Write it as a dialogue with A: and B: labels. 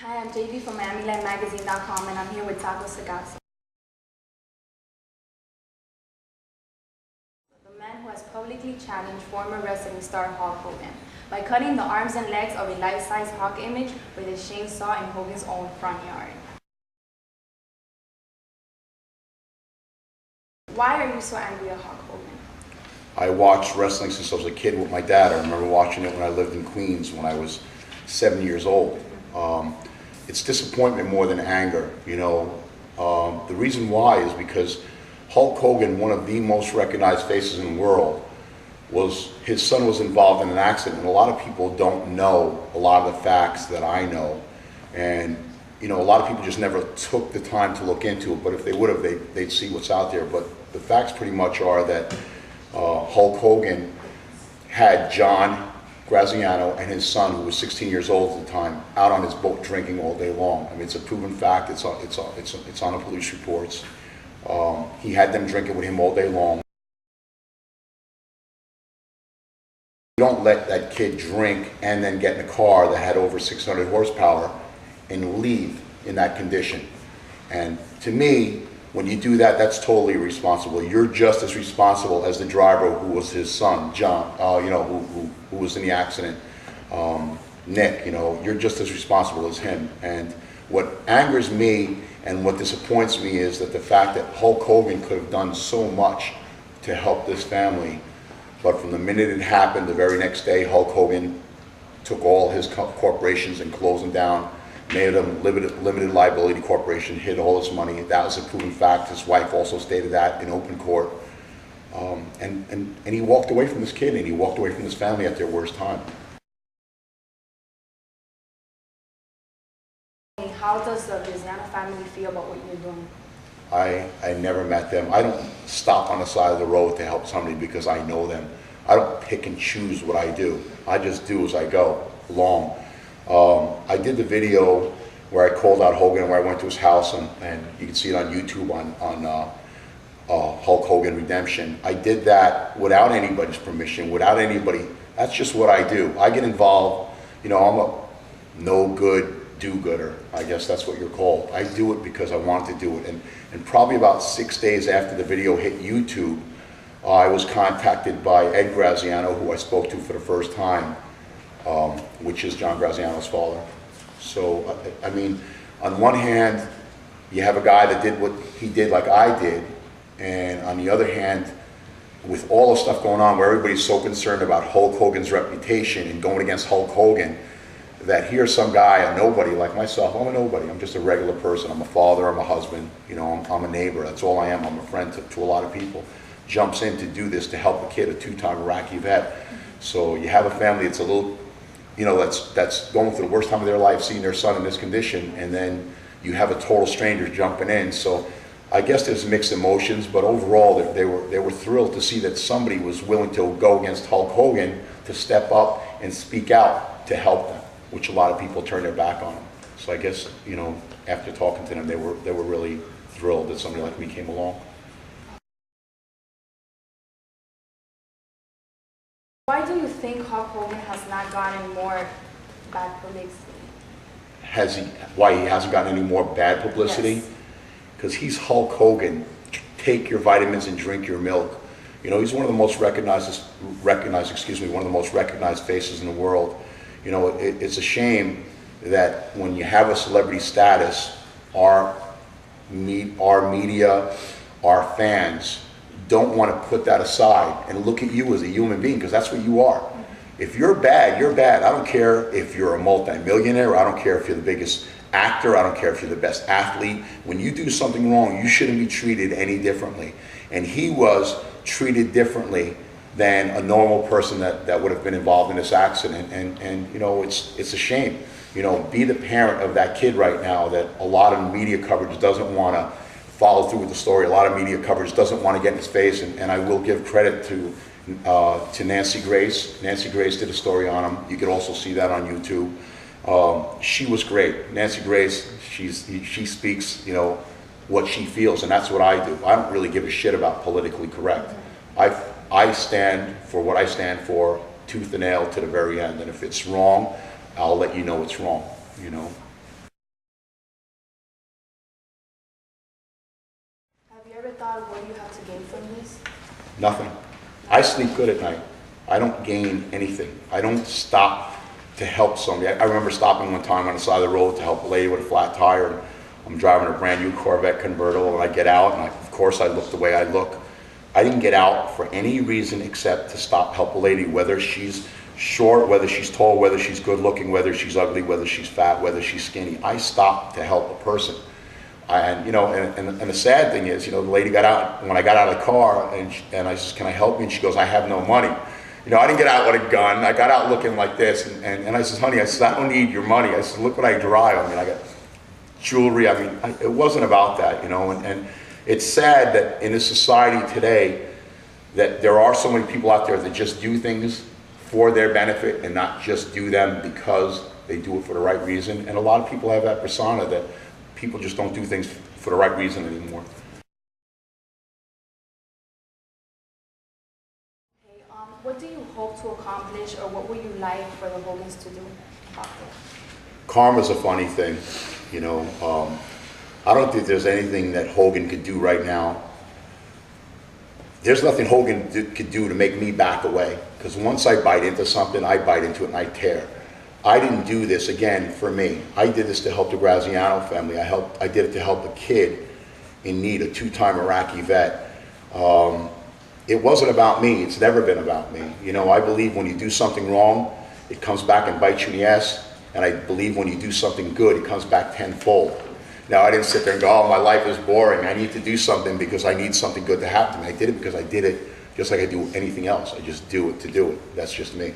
A: Hi, I'm JV from MiamiLandMagazine.com and I'm here with Tako Sickasso, the man who has publicly challenged former wrestling star Hulk Hogan by cutting the arms and legs of a life-size Hulk image with a chainsaw in Hogan's own front yard. Why are you so angry at Hulk Hogan?
B: I watched wrestling since I was a kid with my dad. I remember watching it when I lived in Queens when I was 7 years old. It's disappointment more than anger, you know. The reason why is because Hulk Hogan, one of the most recognized faces in the world, his son was involved in an accident, and a lot of people don't know a lot of the facts that I know. And you know, a lot of people just never took the time to look into it, but if they would have, they'd see what's out there. But the facts pretty much are that Hulk Hogan had John Graziano and his son, who was 16 years old at the time, out on his boat drinking all day long. I mean, it's a proven fact. It's on the police reports. He had them drinking with him all day long. You don't let that kid drink and then get in a car that had over 600 horsepower and leave in that condition. And to me, when you do that, that's totally irresponsible. You're just as responsible as the driver, who was his son, John, you know, who was in the accident, Nick. You know, you're just as responsible as him. And what angers me and what disappoints me is that the fact that Hulk Hogan could have done so much to help this family, but from the minute it happened, the very next day, Hulk Hogan took all his corporations and closed them down, made them limited liability corporation, hid all his money. That was a proven fact. His wife also stated that in open court. And he walked away from this kid, and he walked away from his family at their worst time.
A: How does the Graziano family feel about what you're doing?
B: I never met them. I don't stop on the side of the road to help somebody because I know them. I don't pick and choose what I do. I just do as I go along. I did the video where I called out Hogan, where I went to his house, and you can see it on YouTube on Hulk Hogan Redemption. I did that without anybody's permission, without anybody. That's just what I do. I get involved. You know, I'm a no good do-gooder. I guess that's what you're called. I do it because I want to do it. And probably about 6 days after the video hit YouTube, I was contacted by Ed Graziano, who I spoke to for the first time, which is John Graziano's father. So, I mean, on one hand, you have a guy that did what he did like I did, and on the other hand, with all the stuff going on where everybody's so concerned about Hulk Hogan's reputation and going against Hulk Hogan, that here's some guy, a nobody like myself. I'm a nobody. I'm just a regular person. I'm a father, I'm a husband, you know, I'm a neighbor. That's all I am. I'm a friend to a lot of people. Jumps in to do this to help a kid, a two-time Iraqi vet. So you have a family that's a little, you know, that's going through the worst time of their life, seeing their son in this condition, and then you have a total stranger jumping in. So I guess there's mixed emotions, but overall they were thrilled to see that somebody was willing to go against Hulk Hogan, to step up and speak out to help them, which a lot of people turned their back on him. So I guess, you know, after talking to them, they were really thrilled that somebody like me came along.
A: Why do you think Hulk Hogan has not gotten more bad publicity?
B: Why he hasn't gotten any more bad publicity? Because he's Hulk Hogan. Take your vitamins and drink your milk. You know, he's one of the most recognized faces in the world. You know, it's a shame that when you have a celebrity status, our media, our fans don't want to put that aside and look at you as a human being, because that's what you are. If you're bad, you're bad. I don't care if you're a multi-millionaire, I don't care if you're the biggest actor, I don't care if you're the best athlete. When you do something wrong, you shouldn't be treated any differently. And he was treated differently than a normal person that would have been involved in this accident. And you know, it's a shame. You know, be the parent of that kid right now that a lot of media coverage doesn't want to follow through with the story. A lot of media coverage doesn't want to get in his face, and I will give credit to Nancy Grace. Nancy Grace did a story on him. You can also see that on YouTube. She was great. Nancy Grace, she speaks, you know, what she feels, and that's what I do. I don't really give a shit about politically correct. I stand for what I stand for, tooth and nail to the very end, and if it's wrong, I'll let you know it's wrong, you know. Nothing. I sleep good at night. I don't gain anything. I don't stop to help somebody. I remember stopping one time on the side of the road to help a lady with a flat tire. And I'm driving a brand new Corvette convertible, and I get out, and of course I look the way I look. I didn't get out for any reason except to stop, help a lady, whether she's short, whether she's tall, whether she's good looking, whether she's ugly, whether she's fat, whether she's skinny. I stopped to help a person. And you know, and the sad thing is, you know, the lady got out, when I got out of the car, and I said, can I help you? And she goes, I have no money. You know, I didn't get out with a gun. I got out looking like this, and I said, honey, I said, I don't need your money. I said, look what I drive. I mean, I got jewelry. I mean, it wasn't about that, you know, and it's sad that in this society today, that there are so many people out there that just do things for their benefit and not just do them because they do it for the right reason. And a lot of people have that persona that people just don't do things for the right reason anymore.
A: Okay, what do you hope to accomplish, or what would you like for the Hogans to do?
B: Karma's a funny thing, you know. I don't think there's anything that Hogan could do right now. There's nothing Hogan could do to make me back away, because once I bite into something, I bite into it and I tear. I didn't do this, again, for me. I did this to help the Graziano family. I did it to help a kid in need, a two-time Iraqi vet. It wasn't about me. It's never been about me. You know, I believe when you do something wrong, it comes back and bites you in the ass. And I believe when you do something good, it comes back tenfold. Now, I didn't sit there and go, oh, my life is boring. I need to do something because I need something good to happen to me. I did it because I did it just like I do anything else. I just do it to do it. That's just me.